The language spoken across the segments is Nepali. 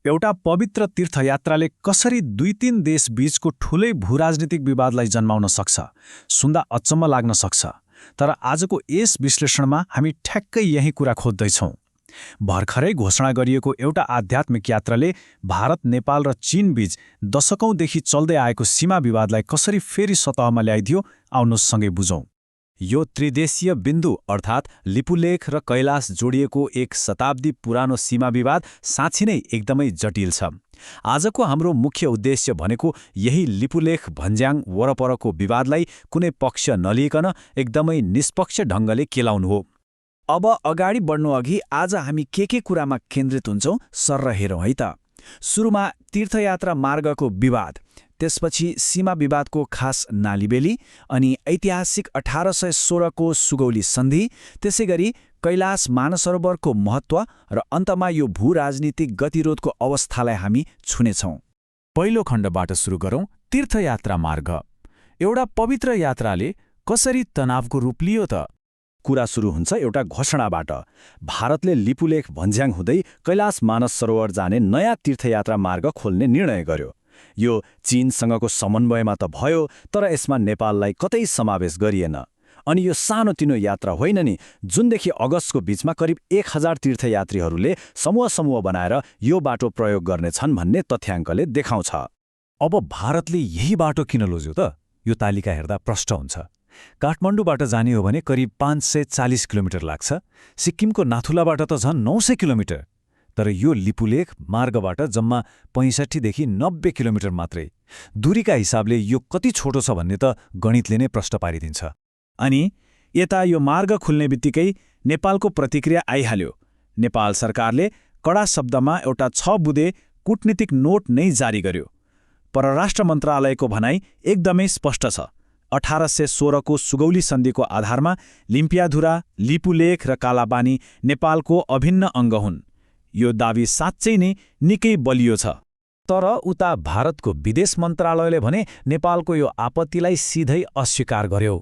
एउटा पवित्र तीर्थयात्राले कसरी 2-3 देश बीचको ठूलै भूराजनीतिक विवादलाई जन्माउन सक्छ, सुन्दा अचम्म लाग्न सक्छ। तर आजको यस विश्लेषणमा हामी ठ्याक्कै यही कुरा खोज्दैछौँ। भर्खरै घोषणा गरिएको एउटा आध्यात्मिक यात्राले भारत, नेपाल र चीन बीच दशकौंदेखि चल्दै आएको सीमा विवादलाई कसरी फेरि सतहमा ल्याइदियो, आउनुहोस् सँगै बुझौँ। यो त्रिदेशीय बिन्दु अर्थात् लिपुलेख र कैलाश जोडिएको एक शताब्दी पुरानो सीमा विवाद साँच्चै नै एकदमै जटिल छ। आजको हाम्रो मुख्य उद्देश्य भनेको यही लिपुलेख भन्ज्याङ वरपरको विवादलाई कुनै पक्ष नलिइकन एकदमै निष्पक्ष ढङ्गले केलाउनु हो। अब अगाडि बढ्नु अघि आज हामी के कुरामा केन्द्रित हुन्छौँ सर्र हेरौँ है त। सुरुमा तीर्थयात्रा मार्गको विवाद, त्यसपछि सीमा विवादको खास नालीबेली, अनि ऐतिहासिक 1816 को सुगौली सन्धि, त्यसैगरी कैलाश मानसरोवरको महत्त्व र अन्तमा यो भूराजनीतिक गतिरोधको अवस्थालाई हामी छुनेछौँ। पहिलो खण्डबाट सुरु गरौँ। तीर्थयात्रा मार्ग। एउटा पवित्र यात्राले कसरी तनावको रूप लियो त? कुरा सुरु हुन्छ एउटा घोषणाबाट। भारतले लिपुलेख भन्ज्याङ हुँदै कैलाश मानस सरोवर जाने नयाँ तीर्थयात्रा मार्ग खोल्ने निर्णय गर्यो। यो चीनसँगको समन्वयमा त भयो, तर यसमा नेपाललाई कतै समावेश गरिएन। अनि यो सानोतिनो यात्रा होइन नि, जुनदेखि अगस्तको बीचमा करिब 1000 तीर्थयात्रीहरूले समूह बनाएर यो बाटो प्रयोग गर्नेछन् भन्ने तथ्याङ्कले देखाउँछ। अब भारतले यही बाटो किन लोज्यो त? यो तालिका हेर्दा प्रष्ट हुन्छ। काठमाडौँबाट जाने हो भने करिब 540 किलोमिटर लाग्छ। सिक्किमको नाथुलाबाट त झन् 900 किलोमिटर। तर यो लिपुलेख मार्गबाट जम्मा 65 देखि 90 किलोमिटर मात्रै। दूरीका हिसाबले यो कति छोटो छ भन्ने त गणितले नै प्रष्ट पारिदिन्छ। अनि यता यो मार्ग खुल्ने बित्तिकै नेपालको प्रतिक्रिया आइहाल्यो। नेपाल सरकारले कडा शब्दमा एउटा 6 बुँदे कूटनीतिक नोट नै जारी गर्यो। परराष्ट्र मन्त्रालयको भनाइ एकदमै स्पष्ट छ। 1816 को सुगौली सन्धिको आधारमा लिम्पियाधुरा, लिपुलेख र कालापानी नेपालको अभिन्न अङ्ग हुन्। यो दावी साँच्चै नै निकै बलियो छ। तर उता भारतको विदेश मन्त्रालयले भने नेपालको यो आपत्तिलाई सिधै अस्वीकार गर्यो।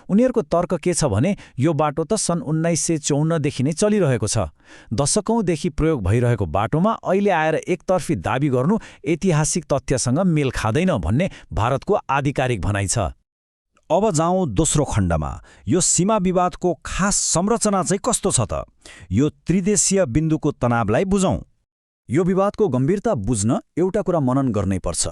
उनीहरूको तर्क के छ भने यो बाटो त सन् 1954 देखि नै चलिरहेको छ। दशकौंदेखि प्रयोग भइरहेको बाटोमा अहिले आएर एकतर्फी दावी गर्नु ऐतिहासिक तथ्यसँग मेल खाँदैन भन्ने भारतको आधिकारिक भनाइ छ। अब जाउँ दोस्रो खण्डमा। यो सीमा विवादको खास संरचना चाहिँ कस्तो छ त? यो त्रिदेशीय बिन्दुको तनावलाई बुझौँ। यो विवादको गम्भीरता बुझ्न एउटा कुरा मनन गर्नै पर्छ।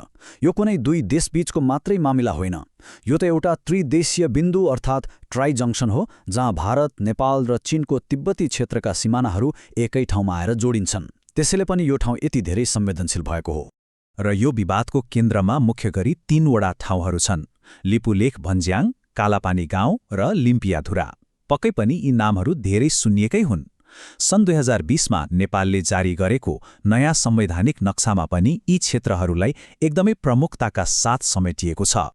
यो कुनै दुई देशबीचको मात्रै मामिला होइन। यो त एउटा त्रिदेशीय बिन्दु अर्थात् ट्राई जङ्क्सन हो, जहाँ भारत, नेपाल र चीनको तिब्बती क्षेत्रका सिमानाहरू एकै ठाउँमा आएर जोडिन्छन्। त्यसैले पनि यो ठाउँ यति धेरै संवेदनशील भएको हो। र यो विवादको केन्द्रमा मुख्य गरी 3 वटा ठाउँहरू छन्: लिपुलेख भन्ज्याङ, कालापानी गाउँ र लिम्पियाधुरा। पक्कै पनि यी नामहरू धेरै सुन्निएकै हुन्। सन् 2020 मा नेपालले जारी गरेको नयाँ संवैधानिक नक्सामा पनि यी क्षेत्रहरूलाई एकदमै प्रमुखताका साथ समेटिएको छ।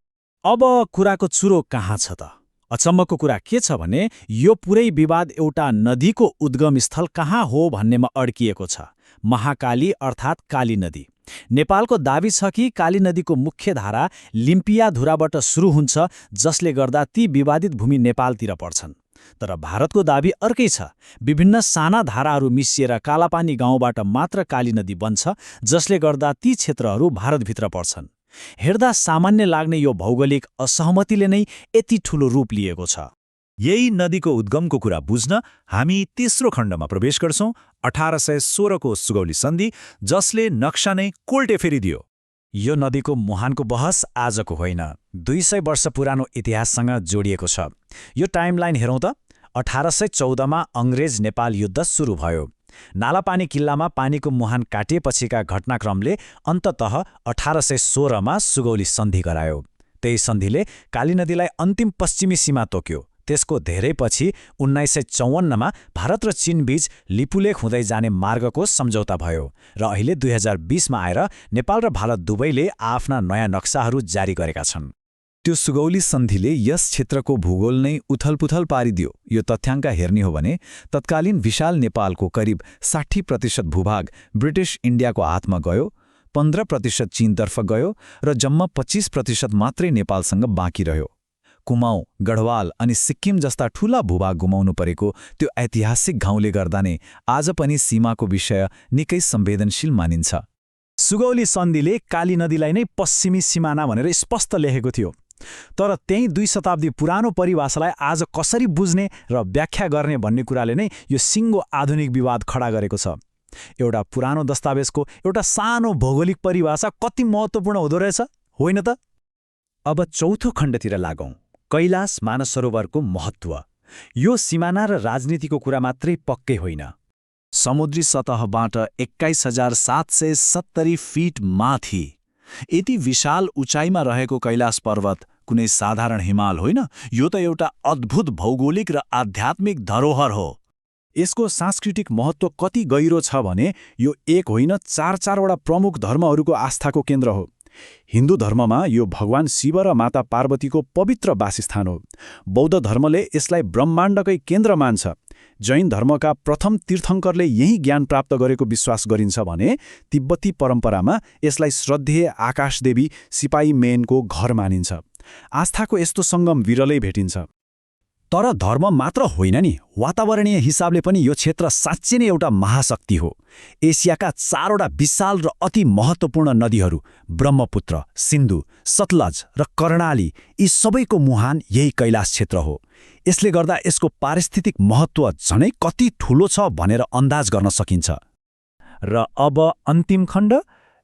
अब कुराको चुरो कहाँ छ त? अचम्मको कुरा के छ भने यो पुरै विवाद एउटा नदीको उद्गम स्थल कहाँ हो भन्नेमा अड्किएको छ। महाकाली अर्थात् काली नदी। नेपालको दावी छ कि काली नदीको मुख्य धारा लिम्पियाधुराबाट सुरु हुन्छ, जसले गर्दा ती विवादित भूमि नेपालतिर पर्छन्। तर भारतको दावी अर्कै छ। विभिन्न साना धाराहरू मिसिएर कालापानी गाउँबाट मात्र काली नदी बन्छ, जसले गर्दा ती क्षेत्रहरू भारतभित्र पर्छन्। हेर्दा सामान्य लाग्ने यो भौगोलिक असहमतिले नै यति ठूलो रूप लिएको छ। यही नदीको उद्गमको कुरा बुझ्न हामी तेस्रो खण्डमा प्रवेश गर्छौं। 1816 को सुगौली सन्धि, जसले नक्सा नै कोल्टे फेरिदियो। यो नदीको मुहानको बहस आजको होइन, 200 वर्ष पुरानो इतिहाससँग जोडिएको छ। यो टाइमलाइन हेरौँ त। 1814 मा अङ्ग्रेज नेपाल युद्ध सुरु भयो। नालापानी किल्लामा पानीको मुहान काटिएपछिका घटनाक्रमले अन्ततः 1816 मा सुगौली सन्धि गरायो। त्यही सन्धिले काली नदीलाई अन्तिम पश्चिमी सीमा तोक्यो। त्यसको धेरै पछि 1954 मा भारत र चीन बीच लिपुलेख हुँदै जाने मार्गको सम्झौता भयो र अहिले 2020 मा आएर नेपाल र भारत दुवैले आफ्ना नयाँ नक्साहरू जारी गरेका छन्। त्यो सुगौली सन्धिले यस क्षेत्रको भूगोल नै उथलपुथल पारिदियो। यो तथ्याङ्क हेर्ने हो भने तत्कालीन विशाल नेपालको करिब 60% भूभाग ब्रिटिश इन्डियाको हातमा गयो, 15% चीनतर्फ गयो र जम्मा 25% मात्रै नेपालसँग बाँकी रह्यो। कुमाऊँ, गढवाल अनि सिक्किम जस्ता ठूला भूभाग गुमाउनु परेको त्यो ऐतिहासिक घाउले गर्दा नै आज पनि सीमाको विषय निकै संवेदनशील मानिन्छ। सुगौली सन्धिले काली नदीलाई नै पश्चिमी सिमाना भनेर स्पष्ट लेखेको थियो। तर त्यही 2 शताब्दी पुरानो परिभाषालाई आज कसरी बुझ्ने र व्याख्या गर्ने भन्ने कुराले नै यो सिङ्गो आधुनिक विवाद खडा गरेको छ। एउटा पुरानो दस्तावेजको एउटा सानो भौगोलिक परिभाषा कति महत्त्वपूर्ण हुँदो रहेछ, होइन त? अब चौथो खण्डतिर लागौँ, कैलाश मानसरोवरको महत्त्व। यो सिमाना र राजनीतिको कुरा मात्रै पक्कै होइन। समुद्री सतहबाट 21,770 फिट माथि यति विशाल उचाइमा रहेको कैलाश पर्वत कुनै साधारण हिमाल होइन, यो त एउटा अद्भुत भौगोलिक र आध्यात्मिक धरोहर हो। यसको सांस्कृतिक महत्त्व कति गहिरो छ भने यो एक होइन 4-4वटा प्रमुख धर्महरूको आस्थाको केन्द्र हो। हिन्दू धर्ममा यो भगवान शिव र माता पार्वतीको पवित्र वासस्थान हो। बौद्ध धर्मले यसलाई ब्रह्माण्डकै केन्द्र मान्छ। जैन धर्मका प्रथम तीर्थङ्करले यही ज्ञान प्राप्त गरेको विश्वास गरिन्छ भने तिब्बती परम्परामा यसलाई श्रद्धेय आकाशदेवी सिपाही मेनको घर मानिन्छ। आस्थाको यस्तो सङ्गम विरलै भेटिन्छ। तर धर्म मात्र होइन नि, वातावरणीय हिसाबले पनि यो क्षेत्र साँच्चै नै एउटा महाशक्ति हो। एसियाका 4वटा विशाल र अति महत्त्वपूर्ण नदीहरू ब्रह्मपुत्र, सिन्धु, सतलज र कर्णाली, यी सबैको मुहान यही कैलाश क्षेत्र हो। यसले गर्दा यसको पारिस्थितिक महत्त्व झनै कति ठूलो छ भनेर अन्दाज गर्न सकिन्छ। र अब अन्तिम खण्ड,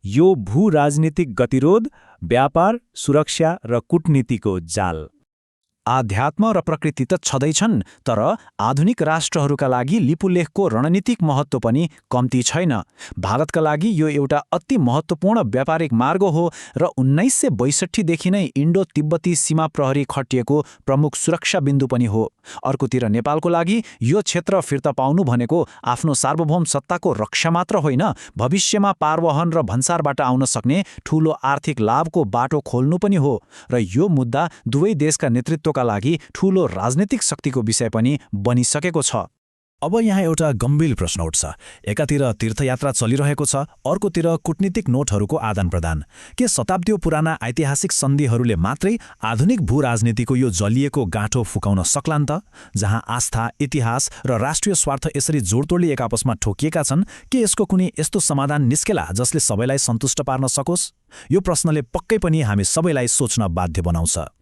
यो भू-राजनीतिक गतिरोध, व्यापार, सुरक्षा र कूटनीतिको जाल। आध्यात्म र प्रकृति त छँदैछन्, तर आधुनिक राष्ट्रहरूका लागि लिपुलेखको रणनीतिक महत्त्व पनि कम्ती छैन। भारतका लागि यो एउटा अति महत्त्वपूर्ण व्यापारिक मार्ग हो र 1962देखि नै इन्डो तिब्बती सीमा प्रहरी खटिएको प्रमुख सुरक्षा बिन्दु पनि हो। अर्कोतिर नेपालको लागि यो क्षेत्र फिर्ता पाउनु भनेको आफ्नो सार्वभौम सत्ताको रक्षा मात्र होइन, भविष्यमा पारवहन र भन्सारबाट आउन सक्ने ठूलो आर्थिक लाभको बाटो खोल्नु पनि हो। र यो मुद्दा दुवै देशका नेतृत्वका लागि ठूलो राजनीतिक शक्तिको विषय पनि बनिसकेको छ। अब यहाँ एउटा गम्भीर प्रश्न उठ्छ। एकातिर तीर्थयात्रा चलिरहेको छ, अर्कोतिर कूटनीतिक नोटहरूको आदान प्रदान। के शताब्दीय पुराना ऐतिहासिक सन्धिहरूले मात्रै आधुनिक भू-राजनीतिको यो जलिएको गाँठो फुकाउन सक्लान् त? जहाँ आस्था, इतिहास र राष्ट्रिय स्वार्थ यसरी जोडतोडले एक आपसमा ठोकिएका छन्, के यसको कुनै यस्तो समाधान निस्केला जसले सबैलाई सन्तुष्ट पार्न सकोस्? यो प्रश्नले पक्कै पनि हामी सबैलाई सोच्न बाध्य बनाउँछ।